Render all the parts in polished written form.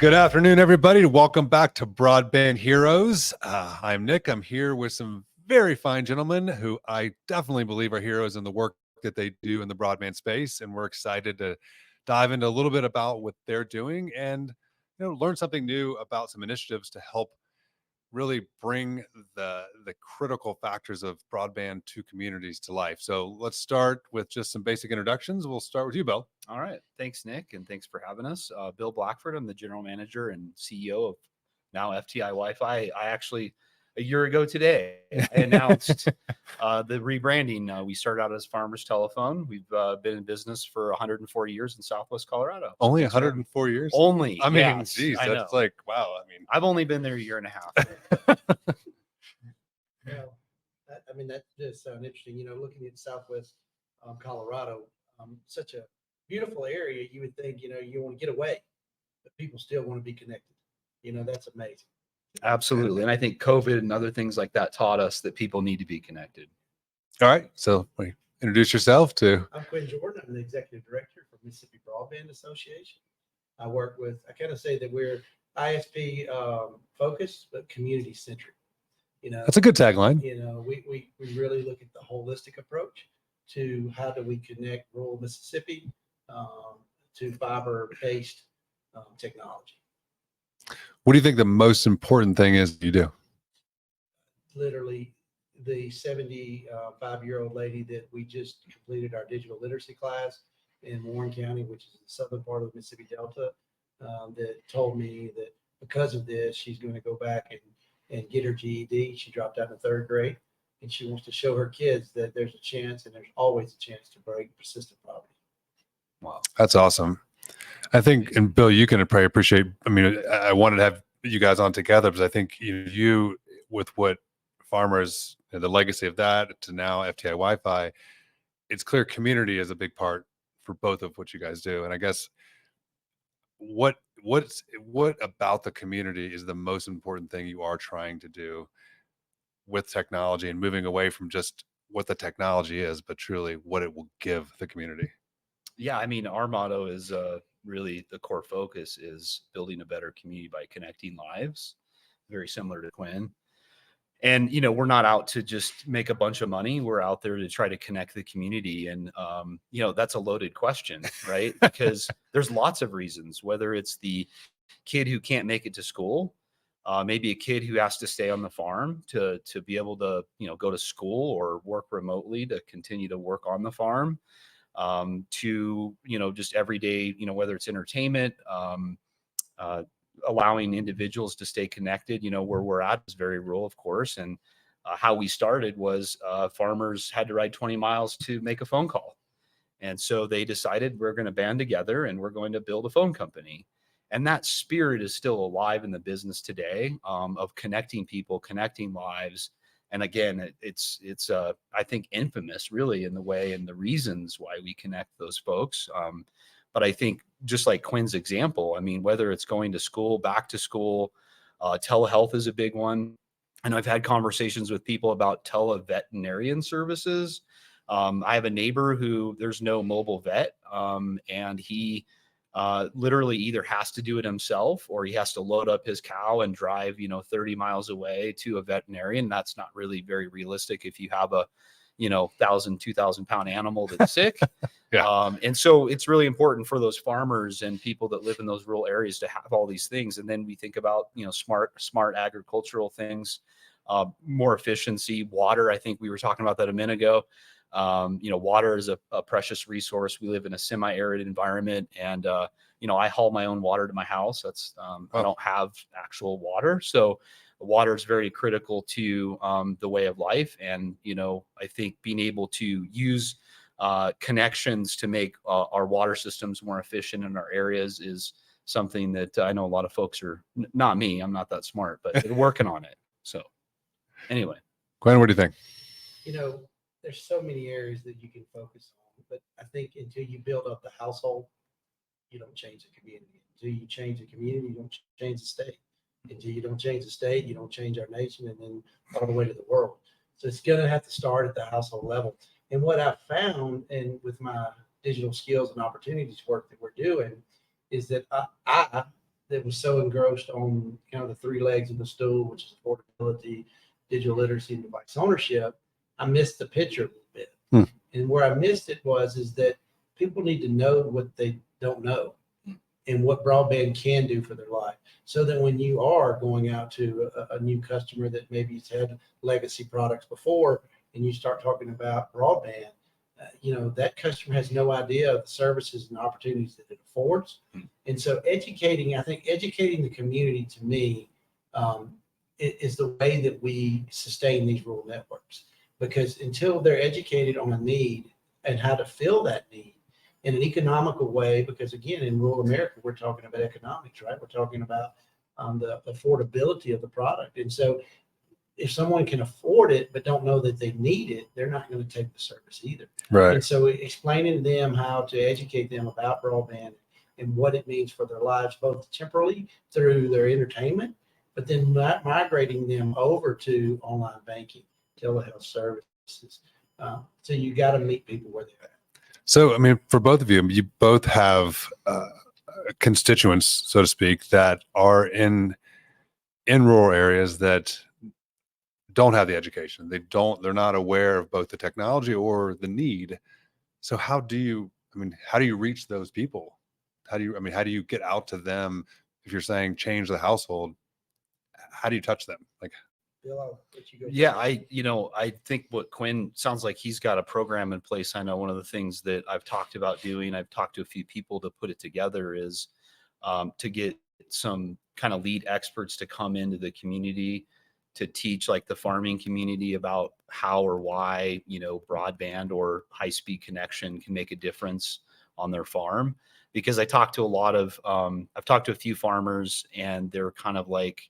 Good afternoon, everybody. Welcome back to Broadband Heroes. I'm Nick. I'm here with some very fine gentlemen who I definitely believe are heroes in the work that they do in the broadband space. And we're excited to dive into a little bit about what they're doing and learn something new about some initiatives to help really bring the critical factors of broadband to communities to life. So let's start with just some basic introductions. We'll start with you, Bill. All right. Thanks, Nick, and thanks for having us. Bill Blackford. I'm the general manager and CEO of now FTI Wi-Fi. I actually, a year ago today, I announced the rebranding. We started out as Farmers Telephone. We've been in business for 104 years in Southwest Colorado. Only 104 years? Only. I mean, yes, geez, I that's know. like, wow. I mean, I've only been there a year and a half. That does sound interesting. Looking at Southwest Colorado, such a beautiful area. You would think, you want to get away, but people still want to be connected. That's amazing. Absolutely. And I think COVID and other things like that taught us that people need to be connected. All right. So introduce yourself to. I'm Quin Jordan. I'm the executive director for Mississippi Broadband Association. I kind of say that we're ISP focused, but community centric. That's a good tagline. We really look at the holistic approach to how do we connect rural Mississippi to fiber-based technology. What do you think the most important thing is you do? Literally, the 75-year-old lady that we just completed our digital literacy class in Warren County, which is the southern part of the Mississippi Delta, that told me that because of this, she's going to go back and get her GED. She dropped out in the third grade, and she wants to show her kids that there's a chance, and there's always a chance to break persistent poverty. Wow, that's awesome. I think, and Bill, you can probably appreciate. I mean, I wanted to have you guys on together because I think you with what farmers, the legacy of that to now FTI Wi-Fi, it's clear community is a big part for both of what you guys do. And I guess what about the community is the most important thing you are trying to do with technology and moving away from just what the technology is, but truly what it will give the community? Yeah, I mean, our motto is really the core focus is building a better community by connecting lives, very similar to Quin. And, we're not out to just make a bunch of money. We're out there to try to connect the community. And, that's a loaded question, right? Because there's lots of reasons, whether it's the kid who can't make it to school, maybe a kid who has to stay on the farm to be able to, go to school or work remotely to continue to work on the farm, to, just everyday, whether it's entertainment, allowing individuals to stay connected. Where we're at is very rural, of course. And how we started was farmers had to ride 20 miles to make a phone call. And so they decided we're going to band together and we're going to build a phone company. And that spirit is still alive in the business today, of connecting people, connecting lives. And again, it's I think infamous really in the way and the reasons why we connect those folks. But I think just like Quin's example, I mean, whether it's going to school, back to school, telehealth is a big one. And I've had conversations with people about televeterinarian services. I have a neighbor who there's no mobile vet, and he literally either has to do it himself or he has to load up his cow and drive, 30 miles away to a veterinarian. That's not really very realistic if you have a 1,000, 2,000 pound animal that's sick. Yeah. And so it's really important for those farmers and people that live in those rural areas to have all these things. And then we think about, smart agricultural things, more efficiency, water. I think we were talking about that a minute ago. Water is a precious resource. We live in a semi-arid environment, and I haul my own water to my house. That's I don't have actual water, so water is very critical to the way of life. And I think being able to use connections to make our water systems more efficient in our areas is something that I know a lot of folks are. Not me, I'm not that smart, but they're working on it. So anyway, Quin, what do you think? There's so many areas that you can focus on, but I think until you build up the household, you don't change the community. Until you change the community, you don't change the state. Until you don't change the state, you don't change our nation, and then all the way to the world. So it's going to have to start at the household level. And what I've found, and with my digital skills and opportunities work that we're doing, is that I that was so engrossed on kind of the three legs of the stool, which is affordability, digital literacy, and device ownership, I missed the picture a little bit. And where I missed it is that people need to know what they don't know and what broadband can do for their life. So that when you are going out to a new customer that maybe has had legacy products before, and you start talking about broadband, that customer has no idea of the services and opportunities that it affords. And so I think educating the community, to me, is the way that we sustain these rural networks. Because until they're educated on a need and how to fill that need in an economical way, because again, in rural America, we're talking about economics, right? We're talking about the affordability of the product. And so if someone can afford it but don't know that they need it, they're not going to take the service either. Right. And so explaining to them how to educate them about broadband and what it means for their lives, both temporally through their entertainment, but then migrating them over to online banking, telehealth services. So you got to meet people where they're at. So, I mean, for both of you, you both have constituents, so to speak, that are in rural areas that don't have the education. They're not aware of both the technology or the need. So how do you reach those people? How do you get out to them? If you're saying change the household, how do you touch them? Like, Bill, I'll let you go. Yeah, I think what Quin sounds like, he's got a program in place. I know one of the things that I've talked about doing, I've talked to a few people to put it together, is to get some kind of lead experts to come into the community to teach like the farming community about how or why, broadband or high-speed connection can make a difference on their farm. Because I talked to I've talked to a few farmers, and they're kind of like,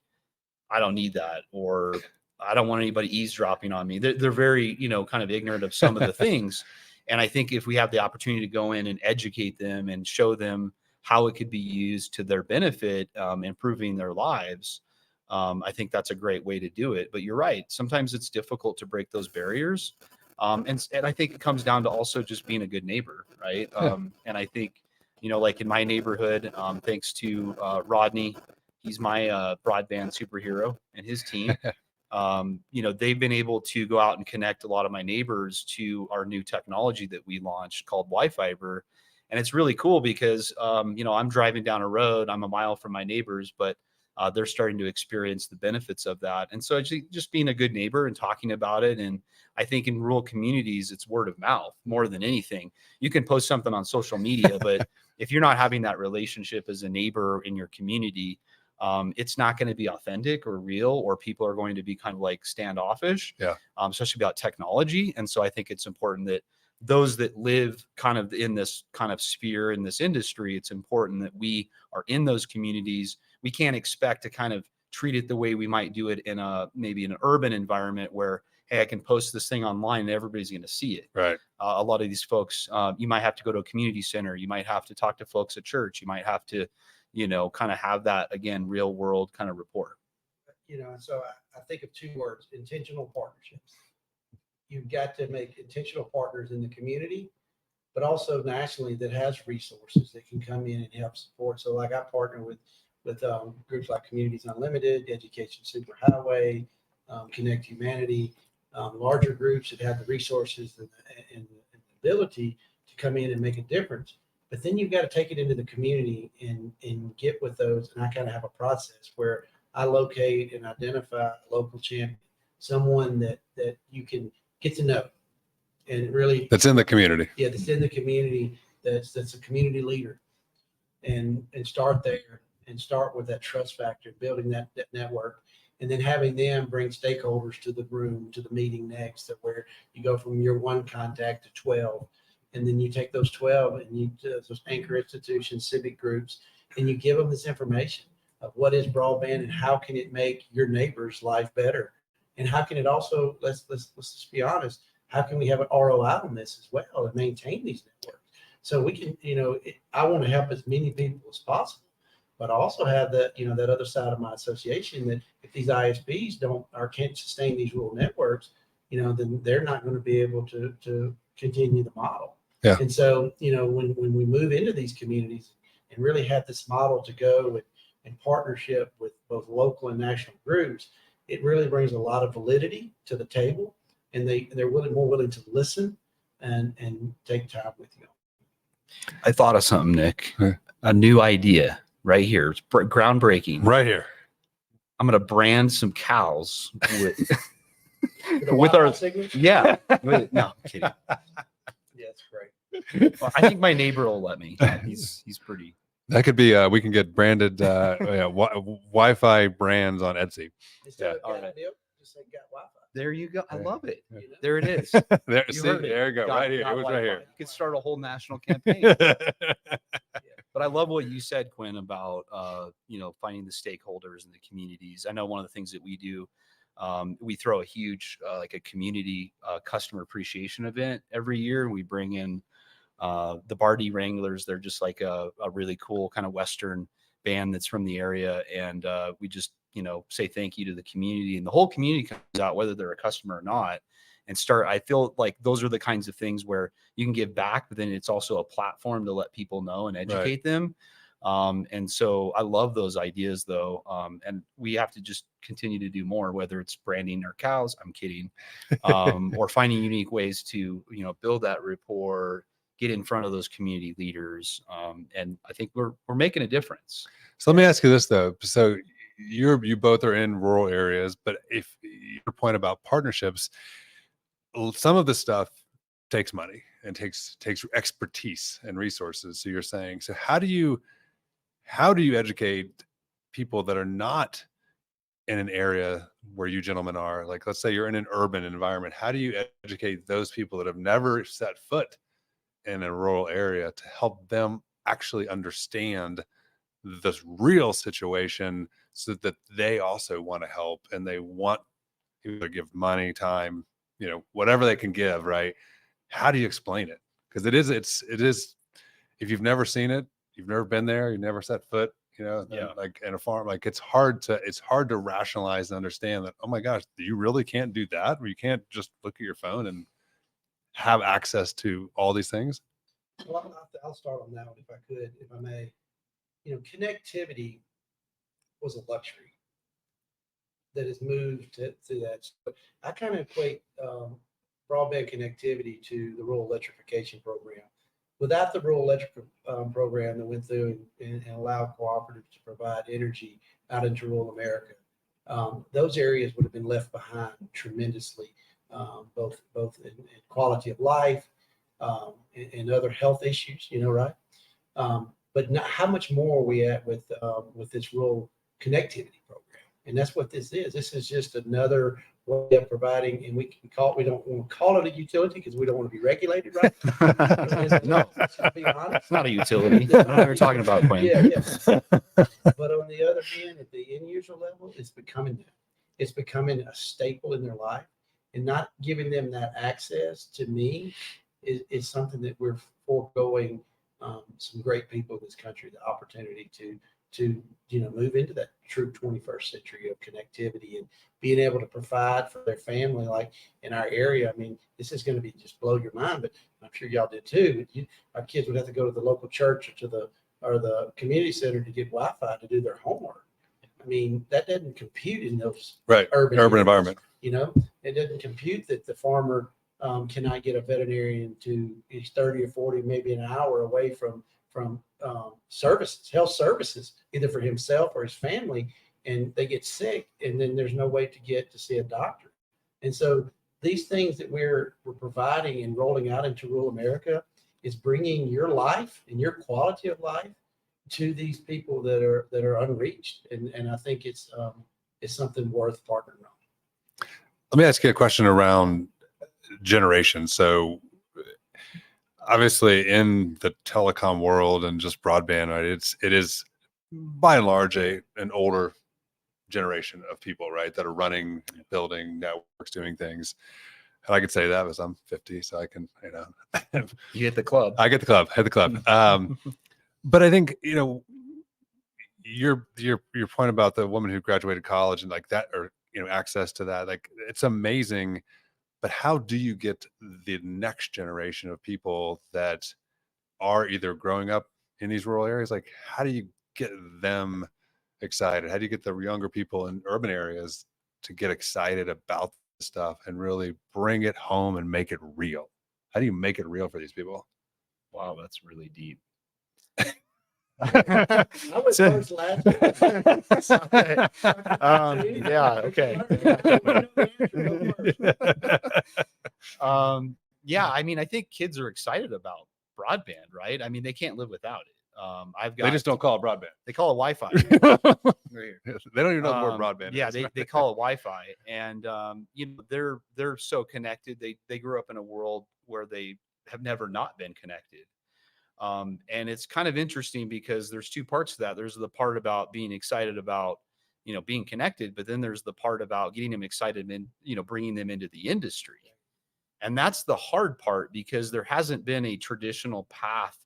I don't need that, or I don't want anybody eavesdropping on me. They're very, kind of ignorant of some of the things. And I think if we have the opportunity to go in and educate them and show them how it could be used to their benefit, improving their lives, I think that's a great way to do it. But you're right. Sometimes it's difficult to break those barriers. And I think it comes down to also just being a good neighbor, right? Yeah. And I think, like in my neighborhood, thanks to Rodney, he's my broadband superhero, and his team. They've been able to go out and connect a lot of my neighbors to our new technology that we launched called Wi-Fi. And it's really cool because, I'm driving down a road, I'm a mile from my neighbors, but they're starting to experience the benefits of that. And so just being a good neighbor and talking about it. And I think in rural communities, it's word of mouth more than anything. You can post something on social media, but if you're not having that relationship as a neighbor in your community, it's not going to be authentic or real, or people are going to be kind of like standoffish, especially about technology. And so I think it's important that those that live kind of in this kind of sphere in this industry, it's important that we are in those communities. We can't expect to kind of treat it the way we might do it in maybe an urban environment where, hey, I can post this thing online and everybody's going to see it. Right. A lot of these folks, you might have to go to a community center. You might have to talk to folks at church. You might have to, kind of have that, again, real world kind of rapport. So I think of two words: intentional partnerships. You've got to make intentional partners in the community, but also nationally that has resources that can come in and help support. So like I partner with groups like Communities Unlimited, Education Superhighway, Connect Humanity, larger groups that have the resources and the ability to come in and make a difference. But then you've got to take it into the community and get with those. And I kind of have a process where I locate and identify a local champion, someone that you can get to know, and really That's in the community. Yeah, that's in the community. That's a community leader, and start there and start with that trust factor, building that network, and then having them bring stakeholders to the room, to the meeting next, where you go from your one contact to 12. And then you take those 12 and you those anchor institutions, civic groups, and you give them this information of what is broadband and how can it make your neighbor's life better, and how can it also, let's just be honest, how can we have an ROI on this as well and maintain these networks? So we can, I want to help as many people as possible, but I also have that, that other side of my association, that if these ISPs can't sustain these rural networks, then they're not going to be able to continue the model. Yeah. And so, when we move into these communities and really have this model to go and partnership with both local and national groups, it really brings a lot of validity to the table, and they're more willing to listen and take time with you. I thought of something, Nick. Yeah. A new idea right here. It's groundbreaking. Right here. I'm going to brand some cows with The with Wi-Fi our signal? yeah. No, I'm kidding. Yeah, it's great. Well, I think my neighbor will let me. He's pretty. That could be, we can get branded Wi-Fi brands on Etsy. Instead Yeah. of All got right. milk, just say got Wi-Fi. There you go. I Yeah. love it. You know? There it is. There, You see, heard it. there you go. Got- right here. got It was right Wi-Fi. here. You could start a whole national campaign. But I love what you said, Quinn, about finding the stakeholders and the communities. I know one of the things that we do, we throw a huge like a community customer appreciation event every year. We bring in the Bardi Wranglers. They're just like a really cool kind of Western band that's from the area, and we just say thank you to the community, and the whole community comes out whether they're a customer or not. And I feel like those are the kinds of things where you can give back, but then it's also a platform to let people know and educate them. And so I love those ideas though. And we have to just continue to do more, whether it's branding our cows, I'm kidding, or finding unique ways to, build that rapport, get in front of those community leaders. And I think we're making a difference. So let me ask you this though. So you both are in rural areas, but if your point about partnerships, some of the stuff takes money and takes expertise and resources. So you're saying, so how do you educate people that are not in an area where you gentlemen are? Like, let's say you're in an urban environment. How do you educate those people that have never set foot in a rural area to help them actually understand this real situation so that they also want to help and they want to give money, time, whatever they can give, right? How do you explain it? Because it is, if you've never seen it, you've never been there, you've never set foot, like in a farm, like it's hard to rationalize and understand that, oh my gosh, you really can't do that, or you can't just look at your phone and have access to all these things. Well, I'll start on that one if I may. Connectivity was a luxury that has moved to that. So I kind of equate broadband connectivity to the rural electrification program. Without the rural electric program that went through and allowed cooperatives to provide energy out into rural America, those areas would have been left behind tremendously, both in quality of life and other health issues, right? But not, how much more are we at with this rural connectivity program? And that's what this is. This is just another way of providing, and we don't want to call it a utility because we don't want to be regulated, right? No, to be honest. it's not a utility. I don't know what you're talking about, Quinn. Yeah. But on the other hand, at the end user level, it's becoming that. It's becoming a staple in their life, and not giving them that access to me is something that we're foregoing some great people in this country the opportunity to move into that true 21st century of connectivity and being able to provide for their family. Like in our area, I mean, this is going to be just blow your mind, but I'm sure y'all did too. But our kids would have to go to the local church or the community center to get Wi-Fi to do their homework. I mean, that doesn't compute in those urban environment. It doesn't compute that the farmer cannot get a veterinarian to he's 30 or 40, maybe an hour away from services, health services, either for himself or his family, and they get sick, and then there's no way to get to see a doctor. And so these things that we're providing and rolling out into rural America is bringing your life and your quality of life to these people that are unreached, and I think it's something worth partnering on. Let me ask you a question around generation. So obviously in the telecom world and just broadband, right, it is by and large an older generation of people, right, that are running, building networks, doing things. And I could say that because I'm 50, so I can, You hit the club. I hit the club. But I think, your point about the woman who graduated college and like that, or, access to that, like it's amazing. But how do you get the next generation of people that are either growing up in these rural areas? Like, how do you get them excited? How do you get the younger people in urban areas to get excited about this stuff and really bring it home and make it real? How do you make it real for these people? Wow, that's really deep. I was So- first last year. Yeah, okay. Yeah, I mean, I think kids are excited about broadband, right? I mean, they can't live without it. I've got They just don't call it broadband. they call it Wi-Fi. They don't even know the word broadband. Yeah, is. they call it Wi-Fi, and they're so connected. They grew up in a world where they have never not been connected. And it's kind of interesting because there's two parts to that. There's the part about being excited about, being connected, but then there's the part about getting them excited and, bringing them into the industry. And that's the hard part because there hasn't been a traditional path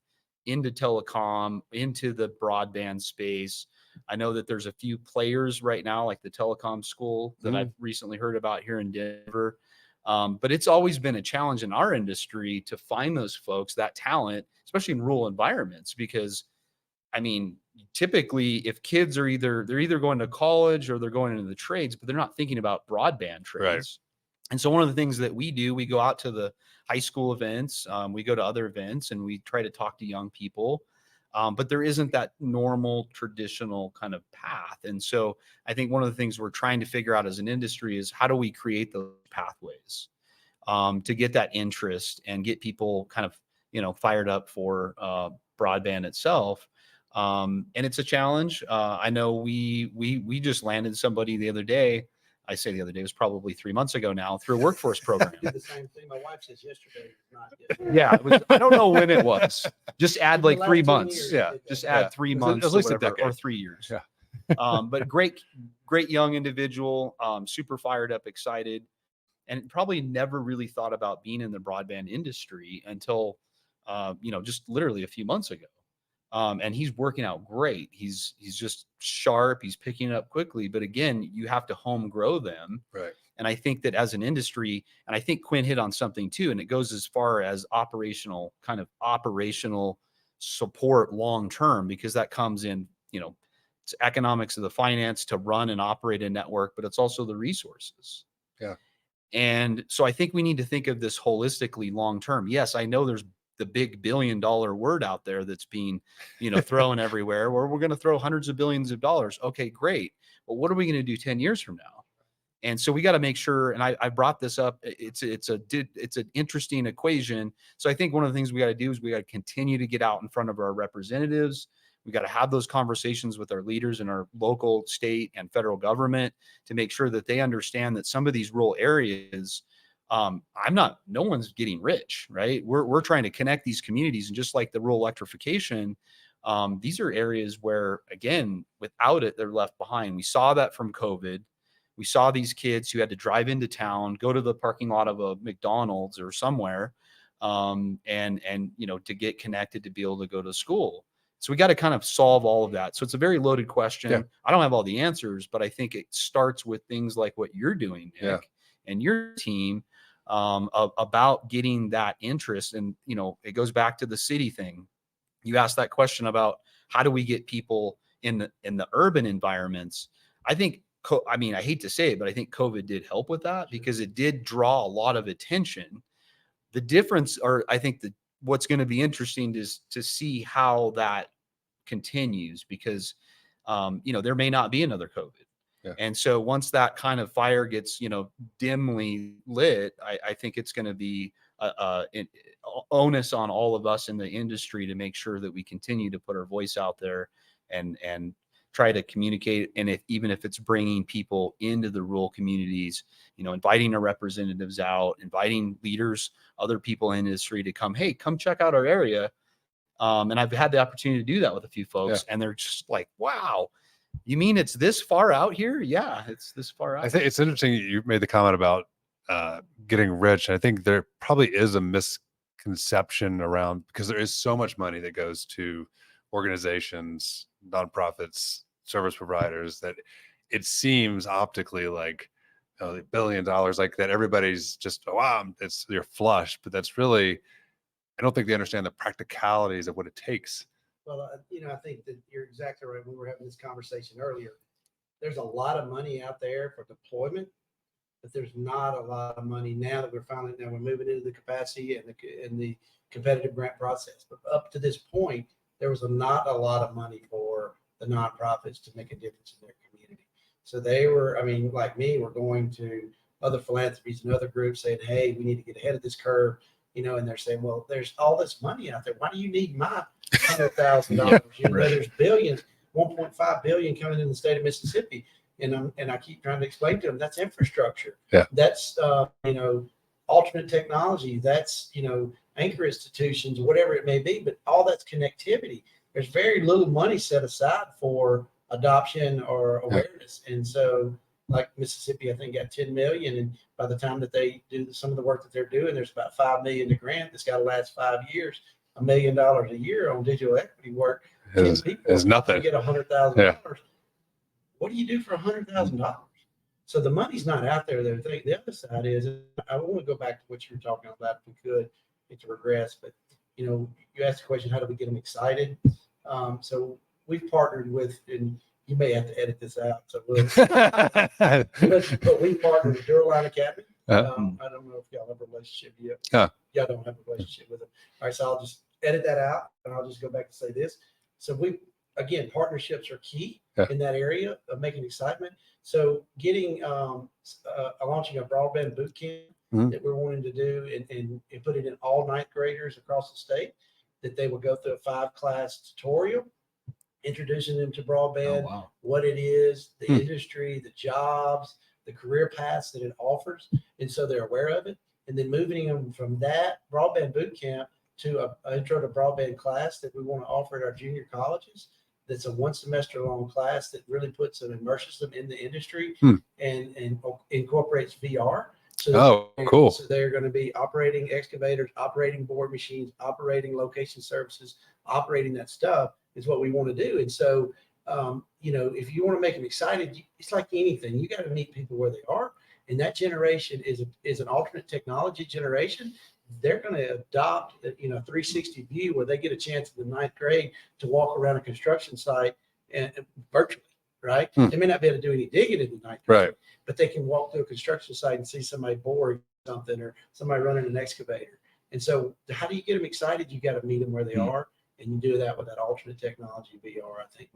into telecom, into the broadband space. I know that there's a few players right now, like the telecom school that I've recently heard about here in Denver. But it's always been a challenge in our industry to find those folks, that talent, especially in rural environments, because I mean, typically if kids are they're either going to college or they're going into the trades, but they're not thinking about broadband trades. Right. And so one of the things that we do, we go out to the high school events, we go to other events and we try to talk to young people. But there isn't that normal traditional kind of path. And so I think one of the things we're trying to figure out as an industry is how do we create those pathways to get that interest and get people kind of, fired up for broadband itself. And it's a challenge. I know we just landed somebody the other day. I say the other day, it was probably 3 months ago now, through a workforce program. Did the same thing. My wife says yesterday. Not yesterday. Yeah, it was, I don't know when it was. Just add like The last 3 10 months. years, Yeah, did that. Just Yeah. add 3 At months, least a or whatever, or decade. 3 years. Yeah. But great young individual, super fired up, excited, and probably never really thought about being in the broadband industry until, just literally a few months ago. And he's working out great. He's just sharp. He's picking it up quickly. But again, you have to home grow them. Right. And I think that as an industry, and I think Quin hit on something too, and it goes as far as operational support long term, because that comes in, it's economics of the finance to run and operate a network, but it's also the resources. Yeah. And so I think we need to think of this holistically long term. Yes, I know there's the big $1 billion word out there that's being, thrown everywhere, where we're going to throw hundreds of billions of dollars. Okay, great. But what are we going to do 10 years from now? And so we got to make sure, and I brought this up, it's an interesting equation. So I think one of the things we got to do is we got to continue to get out in front of our representatives. We got to have those conversations with our leaders in our local, state, and federal government to make sure that they understand that some of these rural areas, no one's getting rich, right? We're trying to connect these communities. And just like the rural electrification, these are areas where, again, without it, they're left behind. We saw that from COVID. We saw these kids who had to drive into town, go to the parking lot of a McDonald's or somewhere, and to get connected to be able to go to school. So we got to kind of solve all of that. So it's a very loaded question. Yeah. I don't have all the answers, but I think it starts with things like what you're doing, Nick, and your team, about getting that interest. And, it goes back to the city thing. You asked that question about how do we get people in the urban environments. I think, I hate to say it, but I think COVID did help with that because it did draw a lot of attention. The difference, or I think what's going to be interesting is to see how that continues because, there may not be another COVID. Yeah. And so once that kind of fire gets, dimly lit, I think it's going to be an onus on all of us in the industry to make sure that we continue to put our voice out there and try to communicate. And even if it's bringing people into the rural communities, inviting our representatives out, inviting leaders, other people in industry to come check out our area. And I've had the opportunity to do that with a few folks, and they're just like, wow, you mean it's this far out here? Yeah, it's this far out. I think it's interesting you made the comment about getting rich. I think there probably is a misconception around, because there is so much money that goes to organizations, nonprofits, service providers, that it seems optically like $1 billion, like that everybody's just, you're flush. But that's really, I don't think they understand the practicalities of what it takes Well, I think that you're exactly right. We were having this conversation earlier. There's a lot of money out there for deployment, but there's not a lot of money now that we're moving into the capacity and the competitive grant process. But up to this point, there was not a lot of money for the nonprofits to make a difference in their community. So they were, like me, we're going to other philanthropies and other groups saying, hey, we need to get ahead of this curve, and they're saying, well, there's all this money out there. Why do you need my $100,000? There's billions, 1.5 billion coming in the state of Mississippi. And I keep trying to explain to them that's infrastructure. Yeah. That's alternate technology. That's anchor institutions, whatever it may be. But all that's connectivity. There's very little money set aside for adoption or awareness. And so, like Mississippi, I think got 10 million, and by the time that they do some of the work that they're doing, there's about 5 million to grant. That's got to last 5 years. $1 million a year on digital equity work. Is nothing. Get $100,000. What do you do for $100,000? So the money's not out there. The other side is, I want to go back to what you were talking about. If we could, it's to regress, but you asked the question, how do we get them excited? So we've partnered with, and you may have to edit this out. So but we partnered with Duraline Academy. I don't know if y'all have a relationship yet. Y'all don't have a relationship with them. All right, so I'll just edit that out, and I'll just go back and say this. So again, partnerships are key in that area of making excitement. So getting launching a broadband boot camp that we're wanting to do and put it in all ninth graders across the state, that they will go through a 5-class tutorial, introducing them to broadband, what it is, the industry, the jobs, the career paths that it offers. And so they're aware of it. And then moving them from that broadband boot camp to an intro to broadband class that we want to offer at our junior colleges. That's a 1 semester long class that really puts them, immerses them in the industry and incorporates VR. So cool. So they're going to be operating excavators, operating board machines, operating location services, operating that stuff is what we want to do. And so, if you want to make them excited, it's like anything. You got to meet people where they are. And that generation is an alternate technology generation. They're going to adopt a 360 view where they get a chance in the 9th grade to walk around a construction site and virtually, right? They may not be able to do any digging in the 9th grade, but they can walk through a construction site and see somebody boring something or somebody running an excavator. And so how do you get them excited? You got to meet them where they are, and you do that with that alternate technology. VR, I think,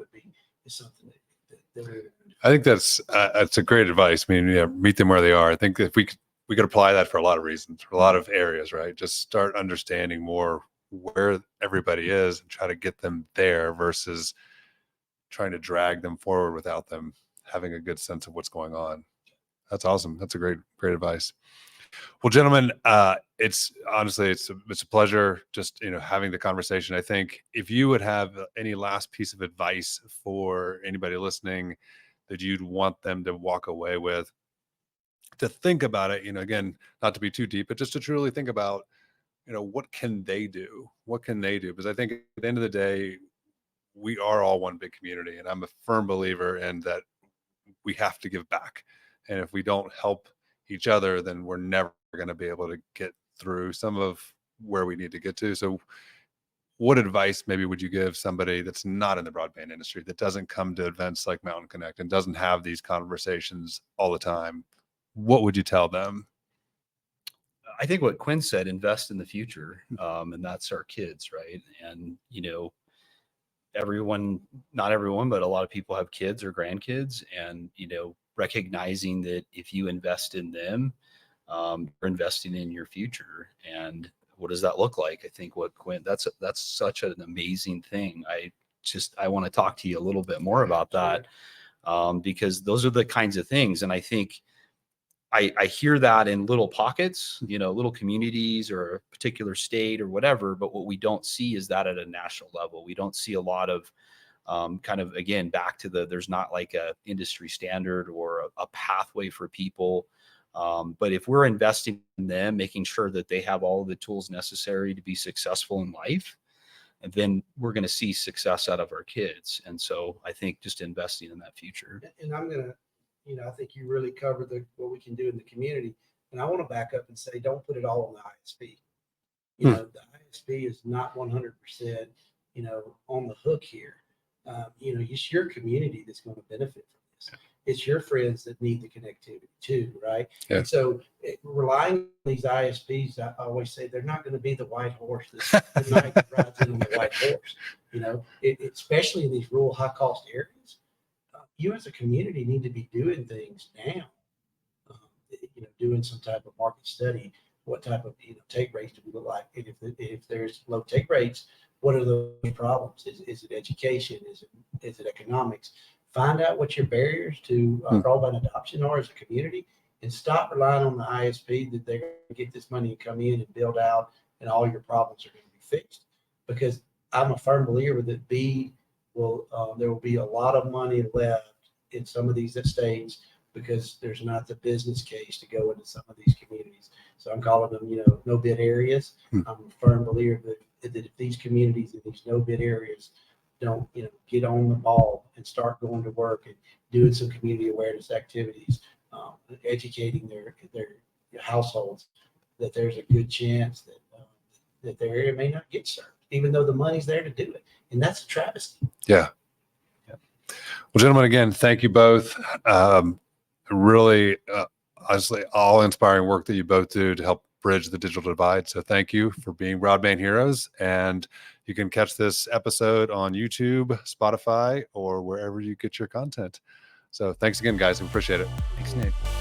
is something that I think that's a great advice. I mean, meet them where they are. I think if we could apply that for a lot of reasons, for a lot of areas, right? Just start understanding more where everybody is and try to get them there versus trying to drag them forward without them having a good sense of what's going on. That's awesome. That's a great advice. Well, gentlemen, it's a pleasure just, having the conversation. I think if you would have any last piece of advice for anybody listening that you'd want them to walk away with, to think about it, again, not to be too deep, but just to truly think about, what can they do? What can they do? Because I think at the end of the day, we are all one big community, and I'm a firm believer in that we have to give back. And if we don't help each other, then we're never going to be able to get through some of where we need to get to. So what advice maybe would you give somebody that's not in the broadband industry, that doesn't come to events like Mountain Connect and doesn't have these conversations all the time? What would you tell them? I think what Quin said, invest in the future. And that's our kids, right? And, not everyone, but a lot of people have kids or grandkids, and, recognizing that if you invest in them, you're investing in your future. And what does that look like? I think what Quin, that's such an amazing thing. I want to talk to you a little bit more about that, because those are the kinds of things. And I think I hear that in little pockets, little communities or a particular state or whatever. But what we don't see is that at a national level. We don't see a lot of kind of, again, back to there's not like a industry standard or a pathway for people. But if we're investing in them, making sure that they have all of the tools necessary to be successful in life, and then we're going to see success out of our kids. And so I think just investing in that future. And I'm going to, I think you really covered what we can do in the community. And I want to back up and say, don't put it all on the ISP. The ISP is not 100%. on the hook here. It's your community that's going to benefit from this. It's your friends that need the connectivity too, right? Yeah. And so relying on these ISPs, I always say they're not going to be the white horse that knight that rides in on the white horse. Especially in these rural high cost areas, you as a community need to be doing things now. Doing some type of market study. What type of take rates do we look like? And if there's low take rates, what are those problems? Is it education? Is it economics? Find out what your barriers to broadband adoption are as a community, and stop relying on the ISP that they're going to get this money and come in and build out, and all your problems are going to be fixed. Because I'm a firm believer that there will be a lot of money left in some of these states because there's not the business case to go into some of these communities. So I'm calling them, no bid areas. I'm a firm believer that if these communities in these no bid areas don't, get on the ball and start going to work and doing some community awareness activities, educating their households, that there's a good chance that their area may not get served, even though the money's there to do it. And that's a travesty. Yeah. Well, gentlemen, again, thank you both. Really, honestly, all inspiring work that you both do to help bridge the digital divide. So thank you for being Broadband Heroes. And you can catch this episode on YouTube, Spotify, or wherever you get your content. So thanks again, guys. We appreciate it. Thanks, Nick.